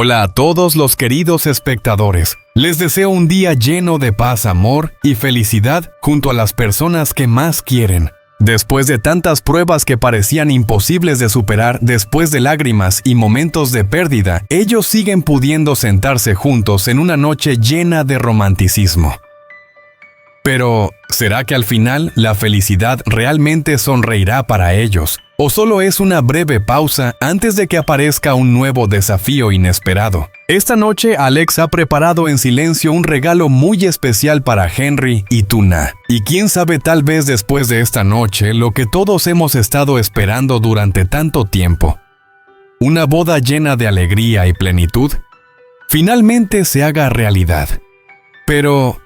Hola a todos los queridos espectadores. Les deseo un día lleno de paz, amor y felicidad junto a las personas que más quieren. Después de tantas pruebas que parecían imposibles de superar, después de lágrimas y momentos de pérdida, ellos siguen pudiendo sentarse juntos en una noche llena de romanticismo. Pero, ¿será que al final la felicidad realmente sonreirá para ellos? ¿O solo es una breve pausa antes de que aparezca un nuevo desafío inesperado? Esta noche Alex ha preparado en silencio un regalo muy especial para Henry y Tuna. Y quién sabe, tal vez después de esta noche, lo que todos hemos estado esperando durante tanto tiempo. Una boda llena de alegría y plenitud, finalmente se haga realidad. Pero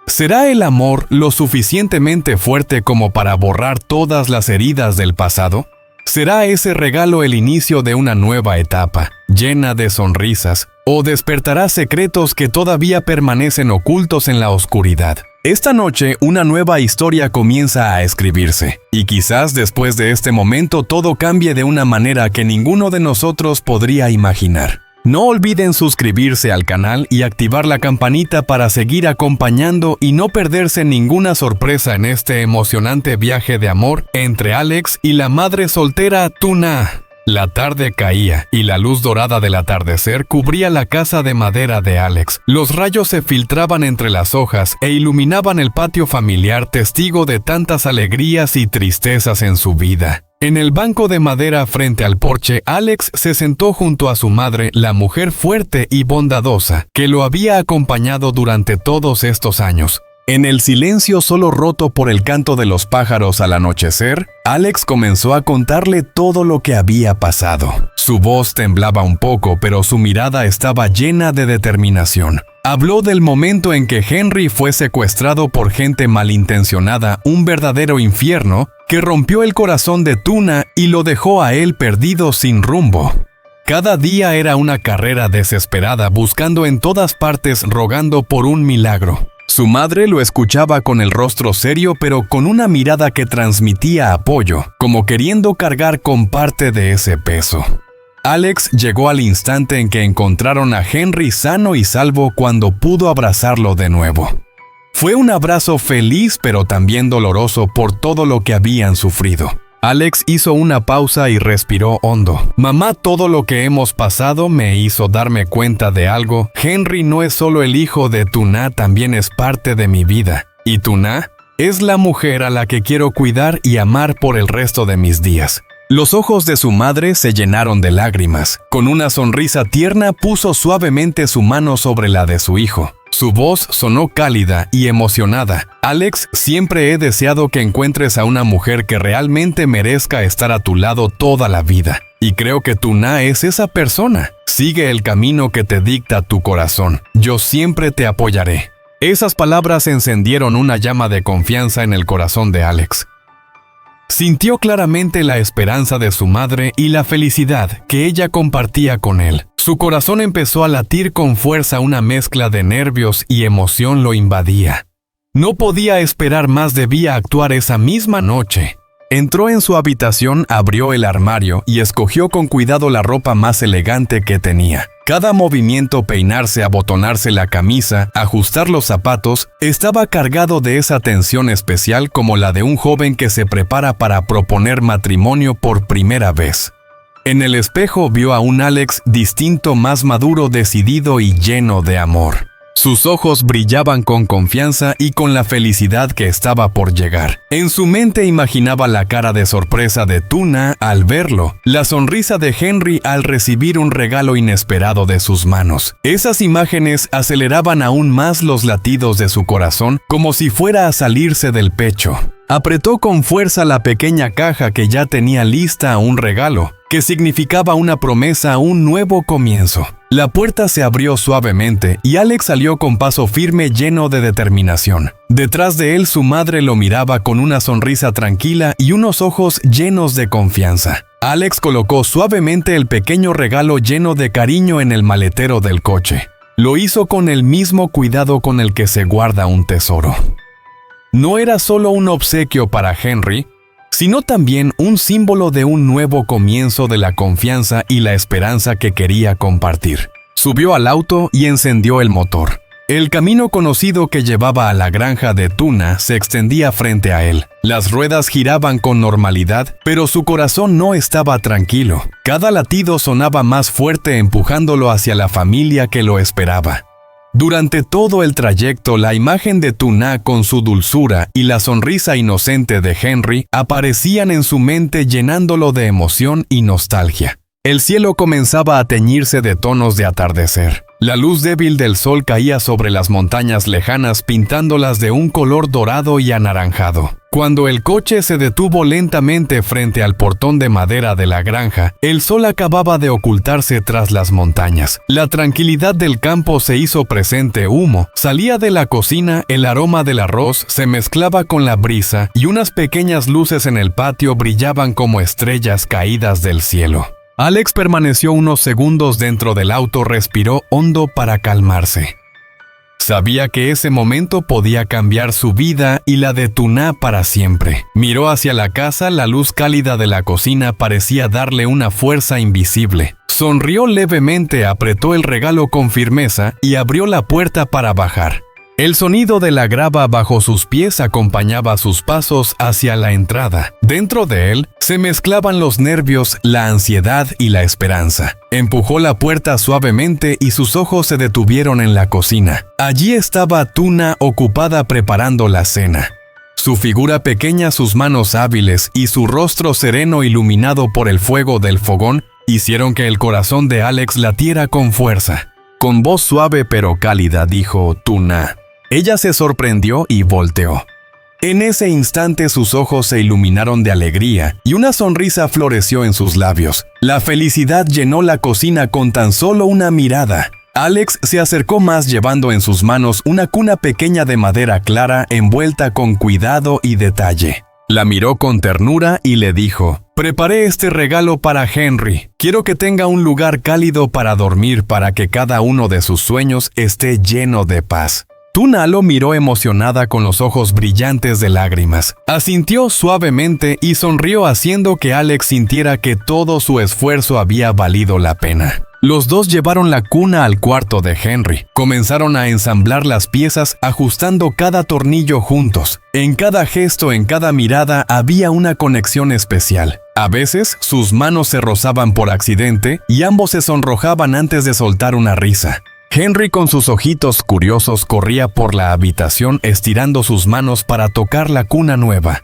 ¿será el amor lo suficientemente fuerte como para borrar todas las heridas del pasado? ¿Será ese regalo el inicio de una nueva etapa, llena de sonrisas, o despertará secretos que todavía permanecen ocultos en la oscuridad? Esta noche, una nueva historia comienza a escribirse, y quizás después de este momento todo cambie de una manera que ninguno de nosotros podría imaginar. No olviden suscribirse al canal y activar la campanita para seguir acompañando y no perderse ninguna sorpresa en este emocionante viaje de amor entre Alex y la madre soltera Tuna. La tarde caía y la luz dorada del atardecer cubría la casa de madera de Alex. Los rayos se filtraban entre las hojas e iluminaban el patio familiar, testigo de tantas alegrías y tristezas en su vida. En el banco de madera frente al porche, Alex se sentó junto a su madre, la mujer fuerte y bondadosa, que lo había acompañado durante todos estos años. En el silencio solo roto por el canto de los pájaros al anochecer, Alex comenzó a contarle todo lo que había pasado. Su voz temblaba un poco, pero su mirada estaba llena de determinación. Habló del momento en que Henry fue secuestrado por gente malintencionada, un verdadero infierno que rompió el corazón de Tuna y lo dejó a él perdido sin rumbo. Cada día era una carrera desesperada, buscando en todas partes, rogando por un milagro. Su madre lo escuchaba con el rostro serio, pero con una mirada que transmitía apoyo, como queriendo cargar con parte de ese peso. Alex llegó al instante en que encontraron a Henry sano y salvo cuando pudo abrazarlo de nuevo. Fue un abrazo feliz pero también doloroso por todo lo que habían sufrido. Alex hizo una pausa y respiró hondo. Mamá, todo lo que hemos pasado me hizo darme cuenta de algo. Henry no es solo el hijo de Tuna, también es parte de mi vida. Y Tuna es la mujer a la que quiero cuidar y amar por el resto de mis días. Los ojos de su madre se llenaron de lágrimas. Con una sonrisa tierna puso suavemente su mano sobre la de su hijo. Su voz sonó cálida y emocionada. Alex, siempre he deseado que encuentres a una mujer que realmente merezca estar a tu lado toda la vida. Y creo que Tuna es esa persona. Sigue el camino que te dicta tu corazón. Yo siempre te apoyaré. Esas palabras encendieron una llama de confianza en el corazón de Alex. Sintió claramente la esperanza de su madre y la felicidad que ella compartía con él. Su corazón empezó a latir con fuerza, una mezcla de nervios y emoción lo invadía. No podía esperar más, debía actuar esa misma noche. Entró en su habitación, abrió el armario y escogió con cuidado la ropa más elegante que tenía. Cada movimiento, peinarse, abotonarse la camisa, ajustar los zapatos, estaba cargado de esa tensión especial como la de un joven que se prepara para proponer matrimonio por primera vez. En el espejo vio a un Alex distinto, más maduro, decidido y lleno de amor. Sus ojos brillaban con confianza y con la felicidad que estaba por llegar. En su mente imaginaba la cara de sorpresa de Tuna al verlo, la sonrisa de Henry al recibir un regalo inesperado de sus manos. Esas imágenes aceleraban aún más los latidos de su corazón, como si fuera a salirse del pecho. Apretó con fuerza la pequeña caja que ya tenía lista a un regalo, que significaba una promesa, un nuevo comienzo. La puerta se abrió suavemente y Alex salió con paso firme, lleno de determinación. Detrás de él su madre lo miraba con una sonrisa tranquila y unos ojos llenos de confianza. Alex colocó suavemente el pequeño regalo lleno de cariño en el maletero del coche. Lo hizo con el mismo cuidado con el que se guarda un tesoro. No era solo un obsequio para Henry, sino también un símbolo de un nuevo comienzo, de la confianza y la esperanza que quería compartir. Subió al auto y encendió el motor. El camino conocido que llevaba a la granja de Tuna se extendía frente a él. Las ruedas giraban con normalidad, pero su corazón no estaba tranquilo. Cada latido sonaba más fuerte empujándolo hacia la familia que lo esperaba. Durante todo el trayecto, la imagen de Tuna con su dulzura y la sonrisa inocente de Henry aparecían en su mente llenándolo de emoción y nostalgia. El cielo comenzaba a teñirse de tonos de atardecer. La luz débil del sol caía sobre las montañas lejanas pintándolas de un color dorado y anaranjado. Cuando el coche se detuvo lentamente frente al portón de madera de la granja, el sol acababa de ocultarse tras las montañas. La tranquilidad del campo se hizo presente. Humo salía de la cocina, el aroma del arroz se mezclaba con la brisa y unas pequeñas luces en el patio brillaban como estrellas caídas del cielo. Alex permaneció unos segundos dentro del auto, respiró hondo para calmarse. Sabía que ese momento podía cambiar su vida y la de Tuna para siempre. Miró hacia la casa, la luz cálida de la cocina parecía darle una fuerza invisible. Sonrió levemente, apretó el regalo con firmeza y abrió la puerta para bajar. El sonido de la grava bajo sus pies acompañaba sus pasos hacia la entrada. Dentro de él se mezclaban los nervios, la ansiedad y la esperanza. Empujó la puerta suavemente y sus ojos se detuvieron en la cocina. Allí estaba Tuna ocupada preparando la cena. Su figura pequeña, sus manos hábiles y su rostro sereno iluminado por el fuego del fogón hicieron que el corazón de Alex latiera con fuerza. Con voz suave pero cálida dijo Tuna. Ella se sorprendió y volteó. En ese instante sus ojos se iluminaron de alegría y una sonrisa floreció en sus labios. La felicidad llenó la cocina con tan solo una mirada. Alex se acercó más llevando en sus manos una cuna pequeña de madera clara envuelta con cuidado y detalle. La miró con ternura y le dijo, «Preparé este regalo para Henry. Quiero que tenga un lugar cálido para dormir para que cada uno de sus sueños esté lleno de paz». Tuna lo miró emocionada con los ojos brillantes de lágrimas. Asintió suavemente y sonrió haciendo que Alex sintiera que todo su esfuerzo había valido la pena. Los dos llevaron la cuna al cuarto de Henry. Comenzaron a ensamblar las piezas ajustando cada tornillo juntos. En cada gesto, en cada mirada había una conexión especial. A veces sus manos se rozaban por accidente y ambos se sonrojaban antes de soltar una risa. Henry con sus ojitos curiosos corría por la habitación estirando sus manos para tocar la cuna nueva.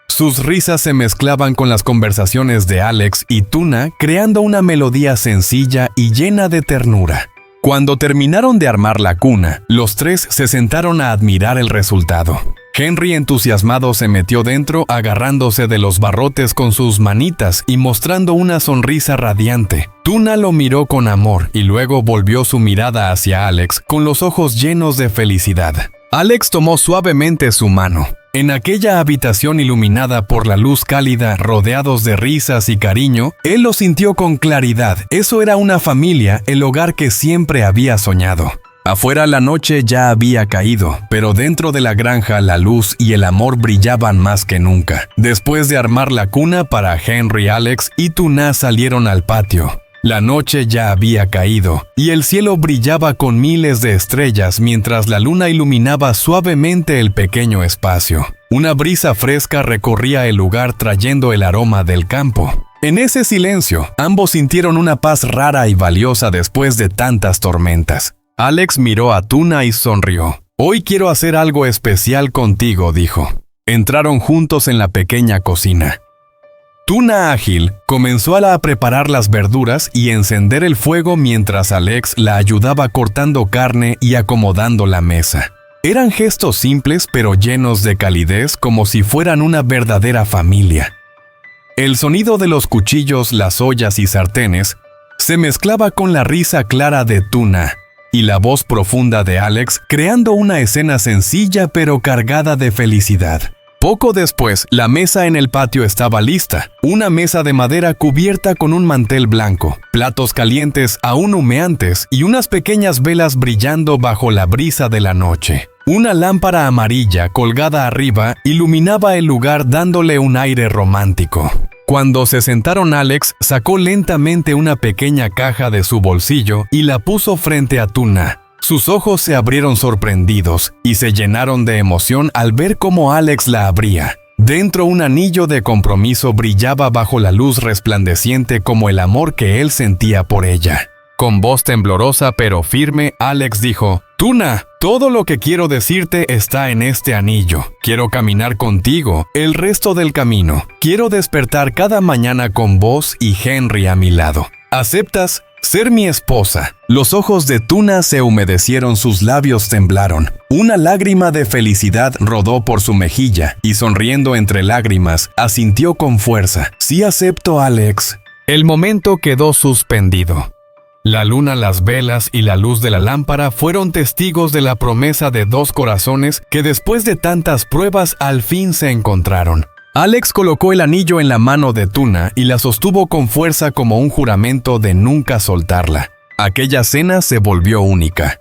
Sus risas se mezclaban con las conversaciones de Alex y Tuna, creando una melodía sencilla y llena de ternura. Cuando terminaron de armar la cuna, los tres se sentaron a admirar el resultado. Henry entusiasmado se metió dentro agarrándose de los barrotes con sus manitas y mostrando una sonrisa radiante. Tuna lo miró con amor y luego volvió su mirada hacia Alex con los ojos llenos de felicidad. Alex tomó suavemente su mano. En aquella habitación iluminada por la luz cálida, rodeados de risas y cariño, él lo sintió con claridad. Eso era una familia, el hogar que siempre había soñado. Afuera la noche ya había caído, pero dentro de la granja la luz y el amor brillaban más que nunca. Después de armar la cuna para Henry, Alex y Tuna salieron al patio. La noche ya había caído y el cielo brillaba con miles de estrellas mientras la luna iluminaba suavemente el pequeño espacio. Una brisa fresca recorría el lugar trayendo el aroma del campo. En ese silencio, ambos sintieron una paz rara y valiosa después de tantas tormentas. Alex miró a Tuna y sonrió. «Hoy quiero hacer algo especial contigo», dijo. Entraron juntos en la pequeña cocina. Tuna ágil comenzó a preparar las verduras y encender el fuego mientras Alex la ayudaba cortando carne y acomodando la mesa. Eran gestos simples pero llenos de calidez como si fueran una verdadera familia. El sonido de los cuchillos, las ollas y sartenes se mezclaba con la risa clara de Tuna y la voz profunda de Alex, creando una escena sencilla pero cargada de felicidad. Poco después, la mesa en el patio estaba lista, una mesa de madera cubierta con un mantel blanco, platos calientes aún humeantes y unas pequeñas velas brillando bajo la brisa de la noche. Una lámpara amarilla colgada arriba iluminaba el lugar dándole un aire romántico. Cuando se sentaron, Alex sacó lentamente una pequeña caja de su bolsillo y la puso frente a Tuna. Sus ojos se abrieron sorprendidos y se llenaron de emoción al ver cómo Alex la abría. Dentro, un anillo de compromiso brillaba bajo la luz resplandeciente como el amor que él sentía por ella. Con voz temblorosa pero firme, Alex dijo: «Tuna, todo lo que quiero decirte está en este anillo. Quiero caminar contigo el resto del camino. Quiero despertar cada mañana con vos y Henry a mi lado. ¿Aceptas ser mi esposa?» Los ojos de Tuna se humedecieron, sus labios temblaron. Una lágrima de felicidad rodó por su mejilla y, sonriendo entre lágrimas, asintió con fuerza: «Sí acepto, Alex». El momento quedó suspendido. La luna, las velas y la luz de la lámpara fueron testigos de la promesa de dos corazones que, después de tantas pruebas, al fin se encontraron. Alex colocó el anillo en la mano de Tuna y la sostuvo con fuerza como un juramento de nunca soltarla. Aquella cena se volvió única.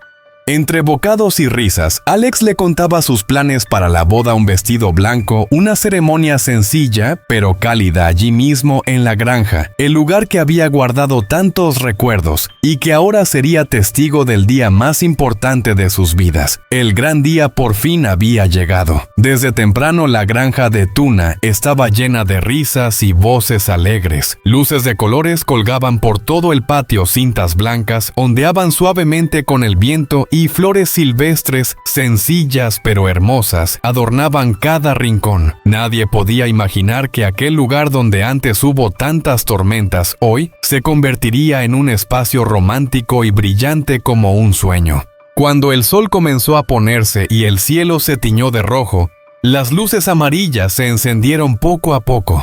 Entre bocados y risas, Alex le contaba sus planes para la boda: un vestido blanco, una ceremonia sencilla pero cálida allí mismo en la granja, el lugar que había guardado tantos recuerdos y que ahora sería testigo del día más importante de sus vidas. El gran día por fin había llegado. Desde temprano la granja de Tuna estaba llena de risas y voces alegres. Luces de colores colgaban por todo el patio, cintas blancas ondeaban suavemente con el viento y flores silvestres, sencillas pero hermosas, adornaban cada rincón. Nadie podía imaginar que aquel lugar donde antes hubo tantas tormentas, hoy se convertiría en un espacio romántico y brillante como un sueño. Cuando el sol comenzó a ponerse y el cielo se tiñó de rojo, las luces amarillas se encendieron poco a poco.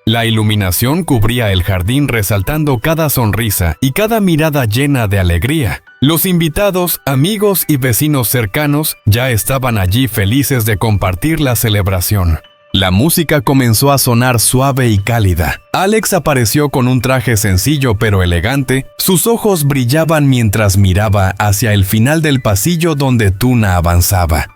La iluminación cubría el jardín, resaltando cada sonrisa y cada mirada llena de alegría. Los invitados, amigos y vecinos cercanos ya estaban allí, felices de compartir la celebración. La música comenzó a sonar suave y cálida. Alex apareció con un traje sencillo pero elegante. Sus ojos brillaban mientras miraba hacia el final del pasillo donde Tuna avanzaba.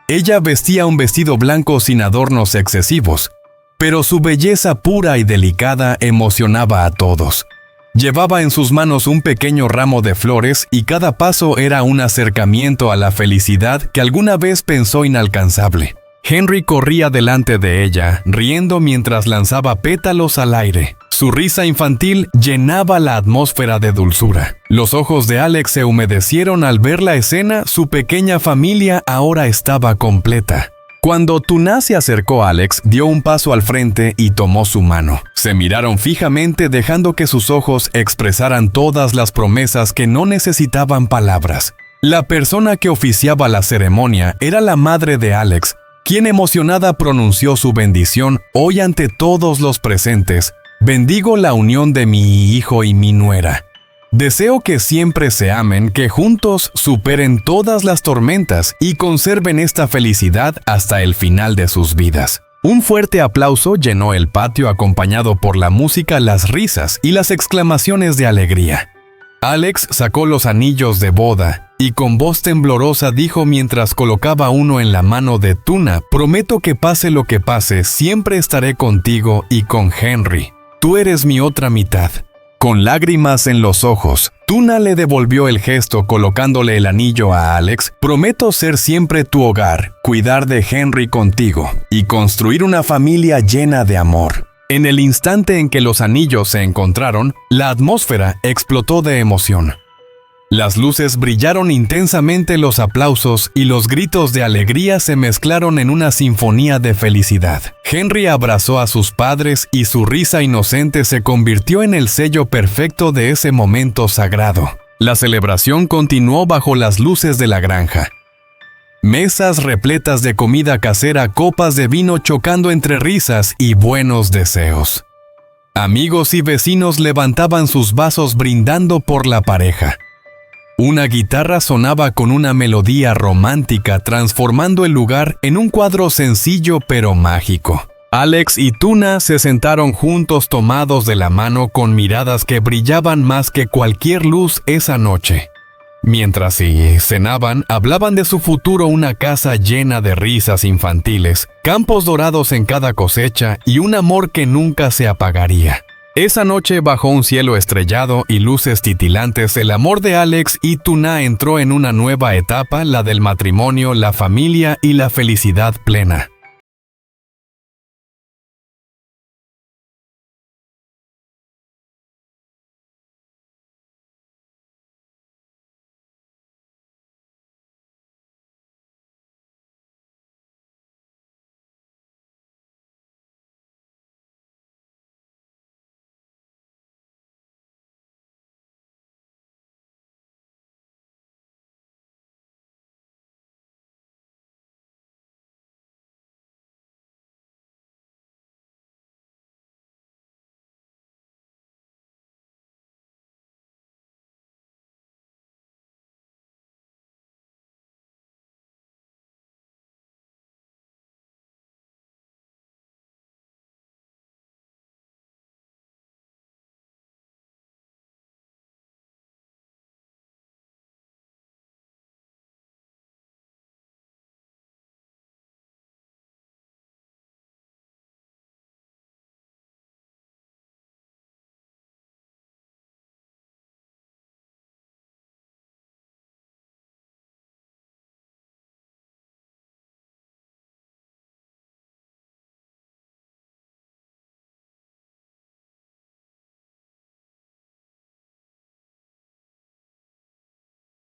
Ella vestía un vestido blanco sin adornos excesivos, pero su belleza pura y delicada emocionaba a todos. Llevaba en sus manos un pequeño ramo de flores y cada paso era un acercamiento a la felicidad que alguna vez pensó inalcanzable. Henry corría delante de ella, riendo mientras lanzaba pétalos al aire. Su risa infantil llenaba la atmósfera de dulzura. Los ojos de Alex se humedecieron al ver la escena. Su pequeña familia ahora estaba completa. Cuando Tuna se acercó a Alex, dio un paso al frente y tomó su mano. Se miraron fijamente, dejando que sus ojos expresaran todas las promesas que no necesitaban palabras. La persona que oficiaba la ceremonia era la madre de Alex, quien emocionada pronunció su bendición: «Hoy ante todos los presentes, bendigo la unión de mi hijo y mi nuera. Deseo que siempre se amen, que juntos superen todas las tormentas y conserven esta felicidad hasta el final de sus vidas». Un fuerte aplauso llenó el patio, acompañado por la música, las risas y las exclamaciones de alegría. Alex sacó los anillos de boda y con voz temblorosa dijo mientras colocaba uno en la mano de Tuna: «Prometo que pase lo que pase, siempre estaré contigo y con Henry. Tú eres mi otra mitad». Con lágrimas en los ojos, Tuna le devolvió el gesto colocándole el anillo a Alex. «Prometo ser siempre tu hogar, cuidar de Henry contigo y construir una familia llena de amor». En el instante en que los anillos se encontraron, la atmósfera explotó de emoción. Las luces brillaron intensamente, los aplausos y los gritos de alegría se mezclaron en una sinfonía de felicidad. Henry abrazó a sus padres y su risa inocente se convirtió en el sello perfecto de ese momento sagrado. La celebración continuó bajo las luces de la granja. Mesas repletas de comida casera, copas de vino chocando entre risas y buenos deseos. Amigos y vecinos levantaban sus vasos brindando por la pareja. Una guitarra sonaba con una melodía romántica, transformando el lugar en un cuadro sencillo pero mágico. Alex y Tuna se sentaron juntos, tomados de la mano, con miradas que brillaban más que cualquier luz esa noche. Mientras cenaban, hablaban de su futuro, una casa llena de risas infantiles, campos dorados en cada cosecha y un amor que nunca se apagaría. Esa noche, bajo un cielo estrellado y luces titilantes, el amor de Alex y Tuna entró en una nueva etapa, la del matrimonio, la familia y la felicidad plena.